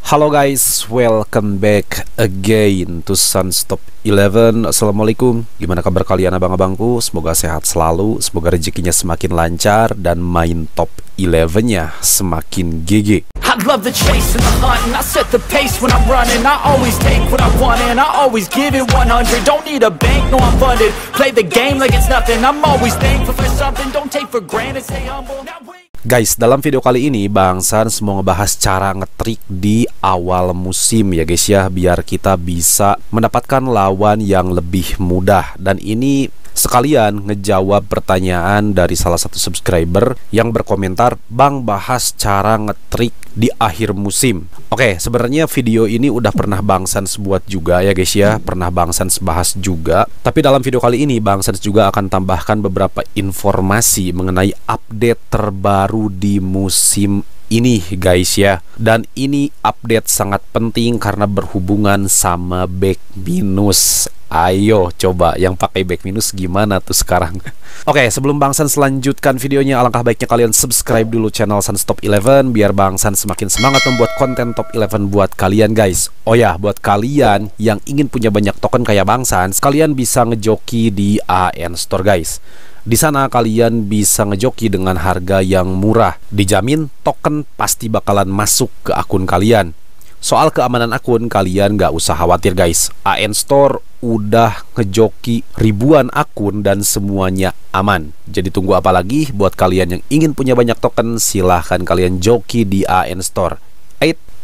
Halo guys, welcome back again to Sunstop 11. Assalamualaikum, gimana kabar kalian abang-abangku? Semoga sehat selalu, semoga rezekinya semakin lancar dan main top 11-nya semakin GG. I love the chase and the hunt, and I set the pace when I'm running. I always take what I want and I always give it 100. Don't need a bank, no I'm funded. Play the game like it's nothing. I'm always thankful for something. Don't take for granted, stay humble. Now wait. Guys, dalam video kali ini Bang Sans mau ngebahas cara ngetrik di awal musim ya guys ya, biar kita bisa mendapatkan lawan yang lebih mudah. Dan ini sekalian ngejawab pertanyaan dari salah satu subscriber yang berkomentar, "Bang, bahas cara ngetrik di akhir musim." Oke, sebenarnya video ini udah pernah Bang Sans buat juga ya guys ya, pernah Bang Sans bahas juga. Tapi dalam video kali ini Bang Sans juga akan tambahkan beberapa informasi mengenai update terbaru di musim ini guys ya. Dan ini update sangat penting karena berhubungan sama back minus. Ayo coba yang pakai back minus gimana tuh sekarang. Oke, sebelum Bang Sans selanjutkan videonya, alangkah baiknya kalian subscribe dulu channel Sans Top 11 biar Bang Sans semakin semangat membuat konten top 11 buat kalian guys. Oh ya, buat kalian yang ingin punya banyak token kayak Bang Sans, kalian bisa ngejoki di AN Store guys. Di sana kalian bisa ngejoki dengan harga yang murah. Dijamin token pasti bakalan masuk ke akun kalian. Soal keamanan akun kalian gak usah khawatir guys. AN Store udah ngejoki ribuan akun dan semuanya aman. Jadi tunggu apa lagi? Buat kalian yang ingin punya banyak token, silahkan kalian joki di AN Store.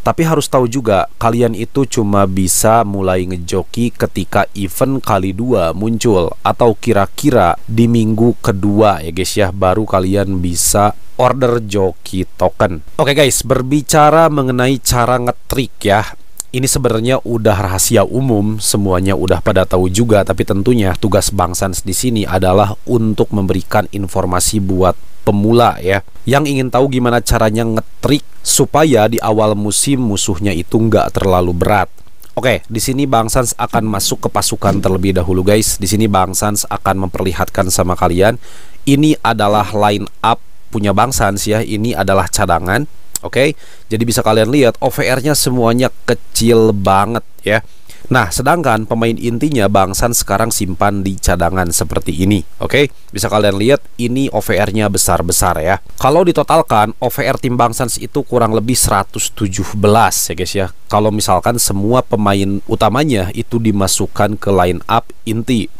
Tapi harus tahu juga, kalian itu cuma bisa mulai ngejoki ketika event kali 2 muncul, atau kira-kira di minggu kedua ya guys ya, baru kalian bisa order joki token. Oke guys, berbicara mengenai cara ngetrik ya, ini sebenarnya udah rahasia umum, semuanya udah pada tahu juga. Tapi tentunya tugas Bang Sans di sini adalah untuk memberikan informasi buat pemula ya, yang ingin tahu gimana caranya ngetrik supaya di awal musim musuhnya itu nggak terlalu berat. Oke, di sini Bang Sans akan masuk ke pasukan terlebih dahulu guys. Di sini Bang Sans akan memperlihatkan sama kalian, ini adalah line up punya Bang Sans ya, ini adalah cadangan. Oke, jadi bisa kalian lihat OVR-nya semuanya kecil banget ya. Nah, sedangkan pemain intinya Bang Sans sekarang simpan di cadangan seperti ini. Oke, bisa kalian lihat ini OVR-nya besar-besar ya. Kalau ditotalkan OVR tim Bang Sans itu kurang lebih 117 ya guys ya. Kalau misalkan semua pemain utamanya itu dimasukkan ke line up inti.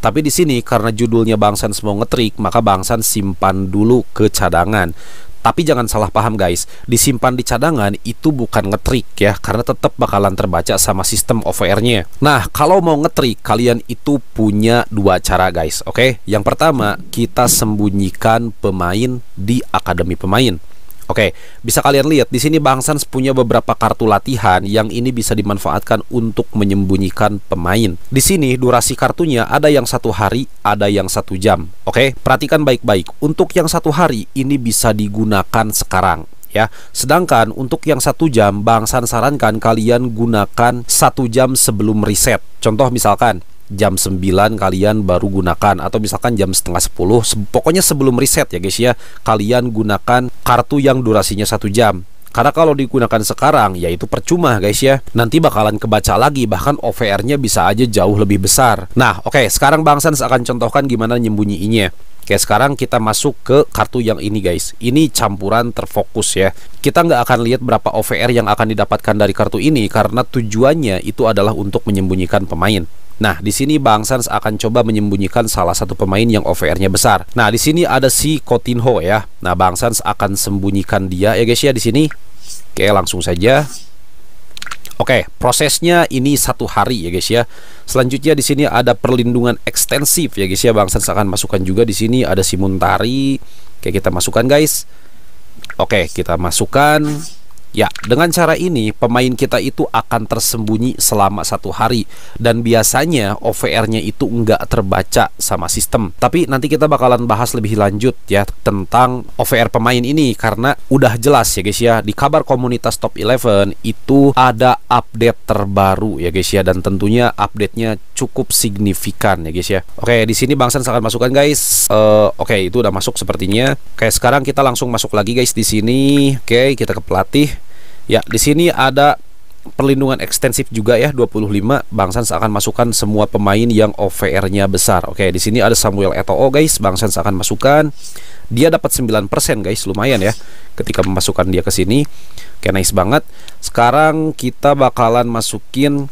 Tapi di sini karena judulnya Bang Sans mau ngetrik, maka Bang Sans simpan dulu ke cadangan. Tapi jangan salah paham guys, disimpan di cadangan itu bukan ngetrik ya, karena tetap bakalan terbaca sama sistem OVR-nya. Nah, kalau mau ngetrik kalian itu punya dua cara guys. Oke, yang pertama kita sembunyikan pemain di akademi pemain. Oke, bisa kalian lihat di sini Bang Sans punya beberapa kartu latihan yang ini bisa dimanfaatkan untuk menyembunyikan pemain. Di sini durasi kartunya ada yang 1 hari, ada yang 1 jam. Oke, perhatikan baik-baik. Untuk yang 1 hari ini bisa digunakan sekarang ya. Sedangkan untuk yang 1 jam Bang Sans sarankan kalian gunakan 1 jam sebelum reset. Contoh misalkan jam 9 kalian baru gunakan, atau misalkan jam setengah 10, pokoknya sebelum reset ya guys ya, kalian gunakan kartu yang durasinya 1 jam. Karena kalau digunakan sekarang ya itu percuma guys ya, nanti bakalan kebaca lagi, bahkan OVR-nya bisa aja jauh lebih besar. Nah oke, sekarang Bang Sans akan contohkan gimana nyembunyiinnya. Oke, sekarang kita masuk ke kartu yang ini guys. Ini campuran terfokus ya. Kita nggak akan lihat berapa OVR yang akan didapatkan dari kartu ini, karena tujuannya itu adalah untuk menyembunyikan pemain. Nah, di sini Bang Sans akan coba menyembunyikan salah satu pemain yang OVR-nya besar. Nah, di sini ada si Coutinho ya. Nah, Bang Sans akan sembunyikan dia ya guys ya di sini. Oke, langsung saja. Oke, prosesnya ini 1 hari ya guys ya. Selanjutnya di sini ada perlindungan ekstensif ya guys ya. Bang Sans akan masukkan juga di sini ada si Muntari. Oke, kita masukkan guys. Oke, kita masukkan. Ya, dengan cara ini pemain kita itu akan tersembunyi selama 1 hari. Dan biasanya OVR-nya itu nggak terbaca sama sistem. Tapi nanti kita bakalan bahas lebih lanjut ya tentang OVR pemain ini, karena udah jelas ya guys ya, di kabar komunitas Top 11 itu ada update terbaru ya guys ya. Dan tentunya update-nya cukup signifikan ya guys ya. Oke, di sini Bang Sans akan masukkan guys. Oke, itu udah masuk sepertinya. Oke, sekarang kita langsung masuk lagi guys di sini. Oke, kita ke pelatih. Ya, di sini ada perlindungan ekstensif juga ya 25. Bang Sans akan masukkan semua pemain yang OVR-nya besar. Oke, di sini ada Samuel Eto'o guys. Bang Sans akan masukkan. Dia dapat 9% guys, lumayan ya ketika memasukkan dia ke sini. Oke, nice banget. Sekarang kita bakalan masukin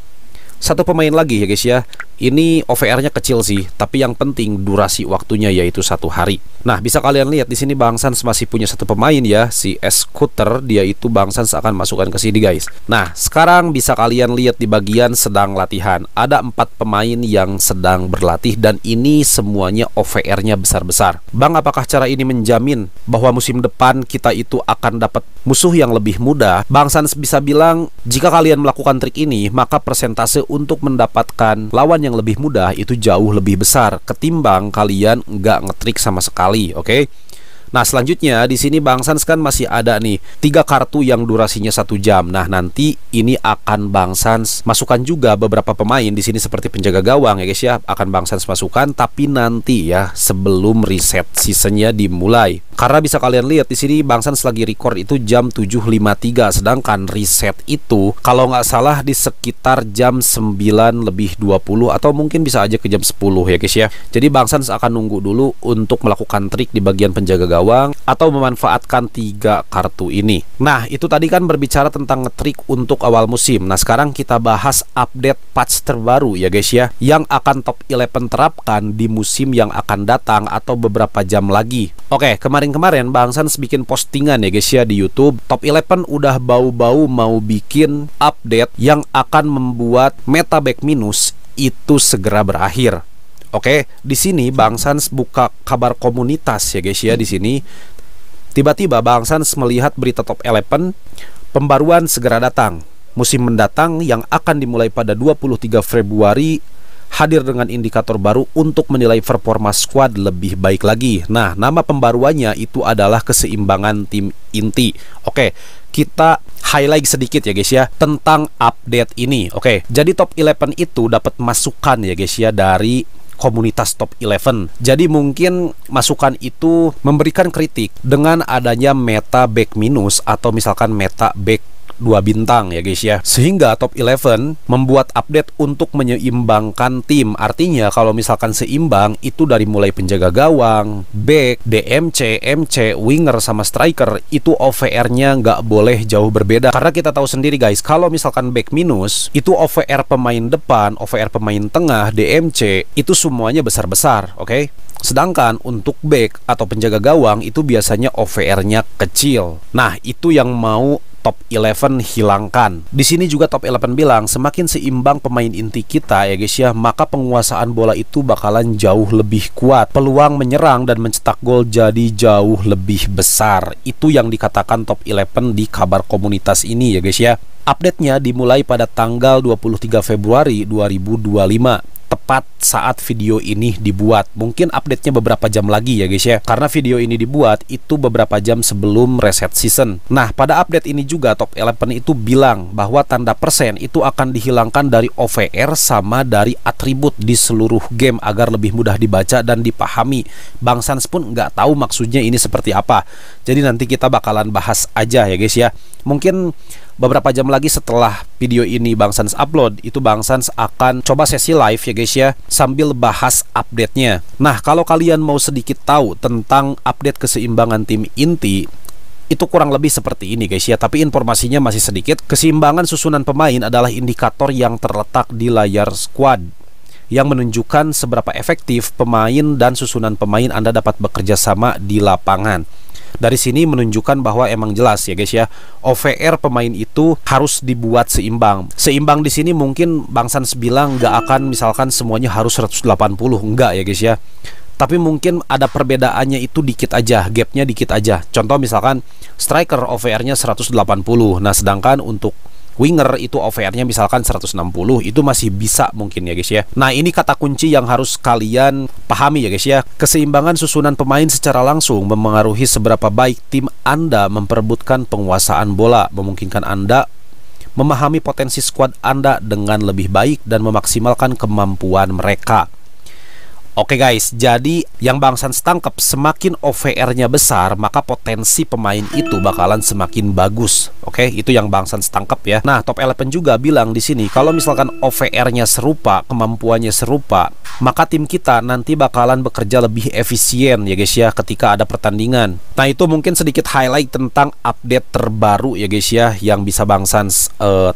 satu pemain lagi ya guys ya. Ini OVR-nya kecil sih, tapi yang penting durasi waktunya yaitu 1 hari. Nah, bisa kalian lihat di sini Bang Sans masih punya satu pemain ya, si Scooter. Dia itu Bang Sans akan masukkan ke sini guys. Nah, sekarang bisa kalian lihat di bagian sedang latihan. Ada 4 pemain yang sedang berlatih dan ini semuanya OVR-nya besar-besar. Bang, apakah cara ini menjamin bahwa musim depan kita itu akan dapat musuh yang lebih mudah? Bang Sans bisa bilang, jika kalian melakukan trik ini, maka persentase untuk mendapatkan lawan yang lebih mudah itu jauh lebih besar ketimbang kalian nggak ngetrik sama sekali, oke? Nah, selanjutnya di sini Bang Sans kan masih ada nih 3 kartu yang durasinya 1 jam. Nah, nanti ini akan Bang Sans masukkan juga beberapa pemain di sini seperti penjaga gawang ya guys ya, akan Bang Sans masukkan, tapi nanti ya sebelum reset seasonnya dimulai. Karena bisa kalian lihat di sini Bang Sans lagi record itu jam 7.53, sedangkan reset itu kalau nggak salah di sekitar jam 9:20 atau mungkin bisa aja ke jam 10 ya guys ya. Jadi Bang Sans akan nunggu dulu untuk melakukan trik di bagian penjaga gawang atau memanfaatkan 3 kartu ini. Nah, itu tadi kan berbicara tentang ngetrik untuk awal musim. Nah, sekarang kita bahas update patch terbaru ya guys ya, yang akan Top 11 terapkan di musim yang akan datang atau beberapa jam lagi. Oke, kemarin Bang Sans bikin postingan ya guys ya di YouTube. Top 11 udah bau-bau mau bikin update yang akan membuat meta back minus itu segera berakhir. Oke, di sini Bang Sans buka kabar komunitas ya guys ya di sini. Tiba-tiba Bang Sans melihat berita Top 11, pembaruan segera datang. Musim mendatang yang akan dimulai pada 23 Februari hadir dengan indikator baru untuk menilai performa squad lebih baik lagi. Nah, nama pembaruannya itu adalah keseimbangan tim inti. Oke, kita highlight sedikit ya guys ya tentang update ini. Oke, jadi Top 11 itu dapat masukan ya guys ya dari komunitas Top 11. Jadi mungkin masukan itu memberikan kritik dengan adanya meta back minus atau misalkan meta back 2 bintang ya guys ya. Sehingga Top 11 membuat update untuk menyeimbangkan tim. Artinya kalau misalkan seimbang itu dari mulai penjaga gawang, back, DMC, MC, winger sama striker itu OVR-nya nggak boleh jauh berbeda. Karena kita tahu sendiri guys, kalau misalkan back minus itu OVR pemain depan, OVR pemain tengah, DMC itu semuanya besar-besar, oke? Sedangkan untuk back atau penjaga gawang itu biasanya OVR-nya kecil. Nah, itu yang mau Top 11 hilangkan. Di sini juga Top 11 bilang semakin seimbang pemain inti kita ya guys ya, maka penguasaan bola itu bakalan jauh lebih kuat. Peluang menyerang dan mencetak gol jadi jauh lebih besar. Itu yang dikatakan Top 11 di kabar komunitas ini ya guys ya. Update-nya dimulai pada tanggal 23 Februari 2025. Tepat saat video ini dibuat. Mungkin update-nya beberapa jam lagi ya guys ya, karena video ini dibuat itu beberapa jam sebelum reset season. Nah, pada update ini juga Top 11 itu bilang bahwa tanda persen itu akan dihilangkan dari OVR sama dari atribut di seluruh game agar lebih mudah dibaca dan dipahami. Bang Sans pun nggak tahu maksudnya ini seperti apa. Jadi nanti kita bakalan bahas aja ya guys ya. Mungkin beberapa jam lagi setelah video ini Bang Sans upload, itu Bang Sans akan coba sesi live ya guys ya, sambil bahas update-nya. Nah, kalau kalian mau sedikit tahu tentang update keseimbangan tim inti, itu kurang lebih seperti ini guys ya, tapi informasinya masih sedikit. Keseimbangan susunan pemain adalah indikator yang terletak di layar squad yang menunjukkan seberapa efektif pemain dan susunan pemain Anda dapat bekerja sama di lapangan. Dari sini menunjukkan bahwa emang jelas ya guys ya, OVR pemain itu harus dibuat seimbang. Seimbang di sini mungkin Bang Sans bilang nggak akan misalkan semuanya harus 180, enggak ya guys ya. Tapi mungkin ada perbedaannya itu dikit aja, gapnya dikit aja. Contoh misalkan striker OVR-nya 180. Nah, sedangkan untuk winger itu OVR-nya misalkan 160, itu masih bisa mungkin ya guys ya. Nah, ini kata kunci yang harus kalian pahami ya guys ya. Keseimbangan susunan pemain secara langsung memengaruhi seberapa baik tim Anda memperebutkan penguasaan bola, memungkinkan Anda memahami potensi skuad Anda dengan lebih baik dan memaksimalkan kemampuan mereka. Oke guys, jadi yang Bang Sans tangkap, semakin OVR-nya besar, maka potensi pemain itu bakalan semakin bagus. Oke, itu yang Bang Sans tangkap ya. Nah, Top Eleven juga bilang di sini, kalau misalkan OVR-nya serupa, kemampuannya serupa, maka tim kita nanti bakalan bekerja lebih efisien ya guys ya ketika ada pertandingan. Nah, itu mungkin sedikit highlight tentang update terbaru ya guys ya yang bisa Bang Sans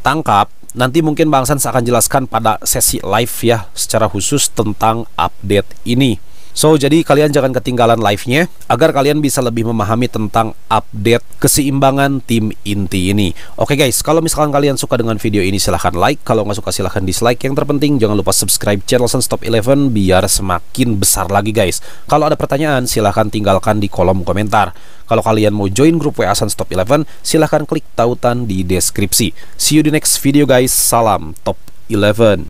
tangkap. Nanti mungkin Bang Sans akan jelaskan pada sesi live ya secara khusus tentang update ini. So, jadi kalian jangan ketinggalan live-nya agar kalian bisa lebih memahami tentang update keseimbangan tim inti ini. Oke guys, kalau misalkan kalian suka dengan video ini silahkan like, kalau nggak suka silahkan dislike. Yang terpenting jangan lupa subscribe channel Sans Top 11 biar semakin besar lagi guys. Kalau ada pertanyaan silahkan tinggalkan di kolom komentar. Kalau kalian mau join grup WA Sans Top 11 silahkan klik tautan di deskripsi. See you di next video guys, salam Top 11.